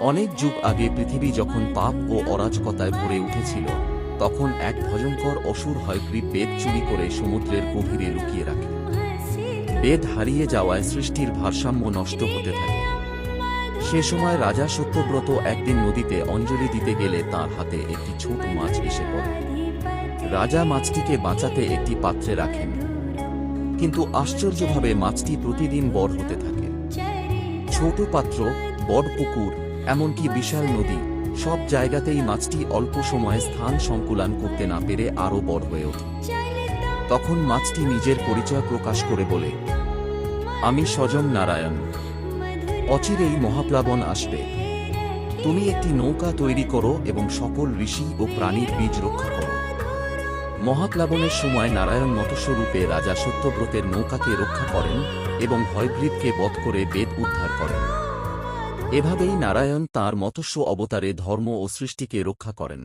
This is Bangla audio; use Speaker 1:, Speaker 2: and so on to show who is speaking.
Speaker 1: অনেক যুগ আগে পৃথিবী যখন পাপ ও অরাজকতায় ভরে উঠেছিল, তখন এক ভয়ঙ্কর অসুর হয়গ্রীব বেদ চুরি করে সমুদ্রের গভীরে লুকিয়ে রাখে। বেদ হারিয়ে যাওয়ায় সৃষ্টির ভারসাম্য নষ্ট হতে থাকে। সে সময় রাজা সত্যব্রত একদিন নদীতে অঞ্জলি দিতে গেলে তার হাতে একটি ছোট মাছ এসে পড়ে। রাজা মাছটিকে বাঁচাতে একটি পাত্রে রাখেন, কিন্তু আশ্চর্যভাবে মাছটি প্রতিদিন বড় হতে থাকে। ছোট পাত্র, বড় পুকুর, এমনকি বিশাল নদী, সব জায়গাতেই মাছটি অল্প সময়ে স্থান সংকুলান করতে না পেরে আরও বড় হয়ে ওঠে। তখন মাছটি নিজের পরিচয় প্রকাশ করে বলে, আমি স্বয়ং নারায়ণ। অচিরেই মহাপ্লাবন আসবে। তুমি একটি নৌকা তৈরি করো এবং সকল ঋষি ও প্রাণীর বীজ রক্ষা করো। মহাপ্লাবনের সময় নারায়ণ মৎস্য রূপে রাজা সত্যব্রতের নৌকাকে রক্ষা করেন এবং হয়গ্রীবকে বধ করে বেদ উদ্ধার করেন। এভাবেই নারায়ণ তাঁর মৎস্য অবতারে ধর্ম ও সৃষ্টিকে রক্ষা করেন।